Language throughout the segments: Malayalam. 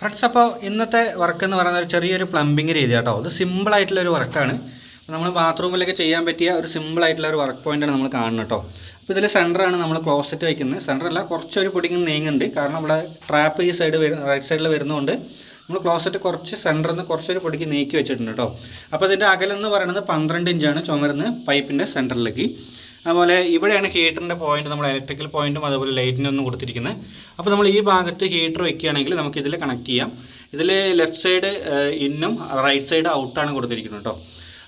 ഫ്രണ്ട്സ്, അപ്പോൾ ഇന്നത്തെ വർക്ക് എന്ന് പറയുന്നത് ഒരു ചെറിയൊരു പ്ലംബിങ് രീതി കേട്ടോ. ഇത് സിമ്പിളായിട്ടുള്ളൊരു വർക്കാണ്. നമ്മൾ ബാത്റൂമിലൊക്കെ ചെയ്യാൻ പറ്റിയ ഒരു സിമ്പിളായിട്ടുള്ള ഒരു വർക്ക് പോയിൻ്റാണ് നമ്മൾ കാണുന്നത് കേട്ടോ. അപ്പോൾ ഇതിൽ സെൻറ്ററാണ് നമ്മൾ ക്ലോസറ്റ് വയ്ക്കുന്നത്. സെൻറ്ററല്ല, കുറച്ചൊരു പൊടിക്ക് നീങ്ങുന്നുണ്ട്. കാരണം ഇവിടെ ട്രാപ്പ് ഈ സൈഡ് റൈറ്റ് സൈഡിൽ വരുന്നതുകൊണ്ട് നമ്മൾ ക്ലോസറ്റ് കുറച്ച് സെൻറ്ററിൽ നിന്ന് കുറച്ചൊരു പൊടിക്ക് നീക്കി വെച്ചിട്ടുണ്ട് കേട്ടോ. അപ്പോൾ ഇതിൻ്റെ അകലെന്ന് പറയുന്നത് 12 ഇഞ്ചാണ് ചുമരുന്ന് പൈപ്പിൻ്റെ സെൻറ്ററിലേക്ക്. അതുപോലെ ഇവിടെയാണ് ഹീറ്ററിൻ്റെ പോയിന്റ്, നമ്മൾ ഇലക്ട്രിക്കൽ പോയിന്റും അതുപോലെ ലൈറ്റിനൊന്നും കൊടുത്തിരിക്കുന്നത്. അപ്പോൾ നമ്മൾ ഈ ഭാഗത്ത് ഹീറ്റർ വെക്കുകയാണെങ്കിൽ നമുക്ക് ഇതിൽ കണക്ട് ചെയ്യാം. ഇതിൽ ലെഫ്റ്റ് സൈഡ് ഇന്നും റൈറ്റ് സൈഡ് ഔട്ടാണ് കൊടുത്തിരിക്കുന്നത് കേട്ടോ.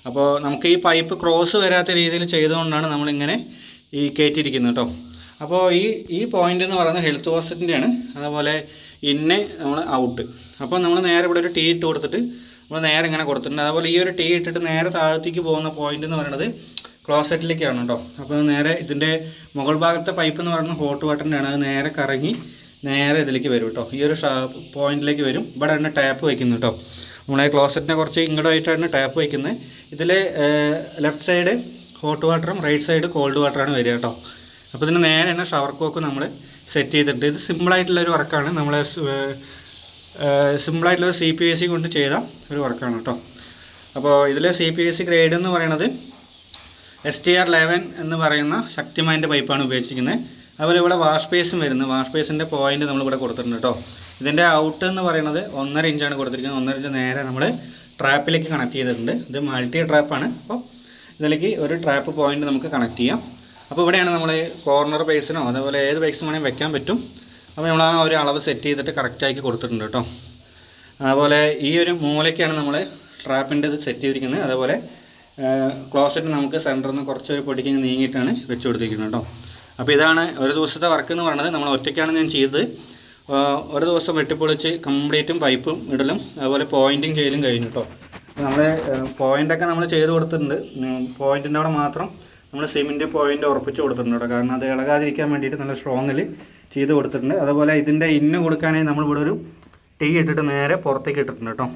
അപ്പോൾ നമുക്ക് ഈ പൈപ്പ് ക്രോസ് വരാത്ത രീതിയിൽ ചെയ്തുകൊണ്ടാണ് നമ്മളിങ്ങനെ ഈ കയറ്റിയിരിക്കുന്നത് കേട്ടോ. അപ്പോൾ ഈ പോയിന്റ് എന്ന് പറയുന്നത് ഹെൽത്ത് ഹോസ്റ്ററ്റിൻ്റെയാണ്. അതുപോലെ ഇന്ന് നമ്മൾ ഔട്ട്. അപ്പോൾ നമ്മൾ നേരെ ഇവിടെ ഒരു ടീ ഇട്ട് കൊടുത്തിട്ട് നമ്മൾ നേരെ ഇങ്ങനെ കൊടുത്തിട്ടുണ്ട്. അതുപോലെ ഈ ഒരു ടീ ഇട്ടിട്ട് നേരെ താഴത്തേക്ക് പോകുന്ന പോയിന്റ് എന്ന് പറയുന്നത് ക്ലോസറ്റിലേക്കാണ് കേട്ടോ. അപ്പോൾ നേരെ ഇതിൻ്റെ മുകൾ ഭാഗത്തെ പൈപ്പ് എന്ന് പറയുന്നത് ഹോട്ട് വാട്ടറിൻ്റെ ആണ്. അത് നേരെ കറങ്ങി നേരെ ഇതിലേക്ക് വരും കേട്ടോ. ഈ ഒരു പോയിന്റിലേക്ക് വരും. ഇവിടെ തന്നെ ടാപ്പ് വയ്ക്കുന്നു കേട്ടോ. നമ്മളെ ക്ലോസറ്റിനെ കുറച്ച് ഇങ്ങോട്ടായിട്ടാണ് ടാപ്പ് വയ്ക്കുന്നത്. ഇതിൽ ലെഫ്റ്റ് സൈഡ് ഹോട്ട് വാട്ടറും റൈറ്റ് സൈഡ് കോൾഡ് വാട്ടറാണ് വരിക കേട്ടോ. അപ്പോൾ ഇതിന് നേരെ തന്നെ ഷവർ കോക്ക് നമ്മൾ സെറ്റ് ചെയ്തിട്ടുണ്ട്. ഇത് സിമ്പിളായിട്ടുള്ളൊരു വർക്കാണ്. നമ്മൾ സിമ്പിളായിട്ടുള്ള CPVC കൊണ്ട് ചെയ്ത ഒരു വർക്കാണ് കേട്ടോ. അപ്പോൾ ഇതിൽ CPVC ഗ്രേഡ് എന്ന് പറയുന്നത് STR11 എന്ന് പറയുന്ന ശക്തിമാൻ്റെ പൈപ്പാണ് ഉപയോഗിച്ചിരിക്കുന്നത്. അതുപോലെ ഇവിടെ വാഷ് ബേസും വരുന്നത്. വാഷ് ബേസിൻ്റെ പോയിന്റ് നമ്മളിവിടെ കൊടുത്തിട്ടുണ്ട് കേട്ടോ. ഇതിൻ്റെ ഔട്ട് എന്ന് പറയുന്നത് 1.5 ഇഞ്ചാണ് കൊടുത്തിരിക്കുന്നത്. 1.5 ഇഞ്ച് നേരെ നമ്മൾ ട്രാപ്പിലേക്ക് കണക്ട് ചെയ്തിട്ടുണ്ട്. ഇത് മൾട്ടി ട്രാപ്പാണ്. അപ്പോൾ ഇതിലേക്ക് ഒരു ട്രാപ്പ് പോയിന്റ് നമുക്ക് കണക്ട് ചെയ്യാം. അപ്പോൾ ഇവിടെയാണ് നമ്മൾ കോർണർ ബേസിനോ അതേപോലെ ഏത് ബേസും വേണമെങ്കിൽ വെക്കാൻ പറ്റും. അപ്പോൾ നമ്മൾ ആ ഒരു അളവ് സെറ്റ് ചെയ്തിട്ട് കറക്റ്റാക്കി കൊടുത്തിട്ടുണ്ട് കേട്ടോ. അതുപോലെ ഈ ഒരു മൂലയ്ക്കാണ് നമ്മൾ ട്രാപ്പിൻ്റെ ഇത് സെറ്റ് ചെയ്തിരിക്കുന്നത്. അതേപോലെ ക്ലോസറ്റ് നമുക്ക് സെൻറ്ററിൽ നിന്ന് കുറച്ചൊരു പൊടിക്ക് നീങ്ങിയിട്ടാണ് വെച്ച് കൊടുത്തിരിക്കുന്നത് കേട്ടോ. അപ്പോൾ ഇതാണ് ഒരു ദിവസത്തെ വർക്ക് എന്ന് പറയുന്നത്. നമ്മൾ ഒറ്റയ്ക്കാണ് ഞാൻ ചെയ്തത്. ഒരു ദിവസം വെട്ടിപ്പൊളിച്ച് കംപ്ലീറ്റും പൈപ്പും ഇടലും അതുപോലെ പോയിൻറ്റിങ് ചെയ്യലും കഴിഞ്ഞു കേട്ടോ. നമ്മൾ പോയിൻ്റൊക്കെ നമ്മൾ ചെയ്ത് കൊടുത്തിട്ടുണ്ട്. പോയിൻറ്റിൻ്റെ അവിടെ മാത്രം നമ്മൾ സിമെൻറ്റ് പോയിൻ്റ് ഉറപ്പിച്ച് കൊടുത്തിട്ടുണ്ട് കേട്ടോ. കാരണം അത് ഇളകാതിരിക്കാൻ വേണ്ടിയിട്ട് നല്ല സ്ട്രോങ്ങിൽ ചെയ്ത് കൊടുത്തിട്ടുണ്ട്. അതുപോലെ ഇതിൻ്റെ ഇന്ന് കൊടുക്കാനായി നമ്മളിവിടെ ഒരു ടീ ഇട്ടിട്ട് നേരെ പുറത്തേക്ക് ഇട്ടിട്ടുണ്ട് കേട്ടോ.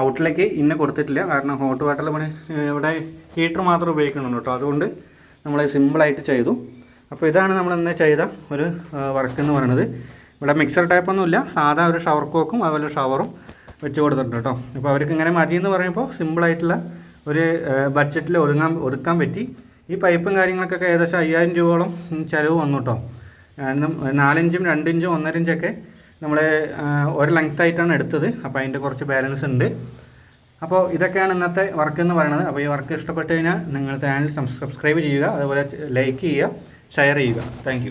ഔട്ടിലേക്ക് ഇന്ന് കൊടുത്തിട്ടില്ല. കാരണം ഹോട്ട് വാട്ടറിൽ നമ്മൾ ഇവിടെ ഹീറ്റർ മാത്രം ഉപയോഗിക്കുന്നുണ്ട് കേട്ടോ. അതുകൊണ്ട് നമ്മൾ സിമ്പിളായിട്ട് ചെയ്തു. അപ്പോൾ ഇതാണ് നമ്മൾ ഇന്ന് ചെയ്ത ഒരു വർക്ക് എന്ന് പറയുന്നത്. ഇവിടെ മിക്സർ ടൈപ്പൊന്നുമില്ല, സാധാ ഒരു ഷവർ കോക്കും അതുപോലെ ഷവറും വെച്ച് കൊടുത്തിട്ടുണ്ട് കേട്ടോ. അപ്പോൾ അവർക്ക് ഇങ്ങനെ മതി എന്ന് പറയുമ്പോൾ സിമ്പിളായിട്ടുള്ള ഒരു ബഡ്ജറ്റിൽ ഒതുക്കാൻ പറ്റി. ഈ പൈപ്പും കാര്യങ്ങൾക്കൊക്കെ ഏകദേശം 5000 രൂപയോളം ചിലവ് വന്നു കേട്ടോ. കാരണം 4 ഇഞ്ചും 2 ഇഞ്ചും 1.5 ഇഞ്ചൊക്കെ നമ്മൾ ഒരു ലെങ്ത് ആയിട്ടാണ് എടുത്തത്. അപ്പോൾ അതിൻ്റെ കുറച്ച് ബാലൻസ് ഉണ്ട്. അപ്പോൾ ഇതൊക്കെയാണ് ഇന്നത്തെ വർക്ക് എന്ന് പറയുന്നത്. അപ്പോൾ ഈ വർക്ക് ഇഷ്ടപ്പെട്ട് കഴിഞ്ഞാൽ നിങ്ങൾ ചാനൽ സബ്സ്ക്രൈബ് ചെയ്യുക, അതുപോലെ ലൈക്ക് ചെയ്യുക, ഷെയർ ചെയ്യുക. താങ്ക്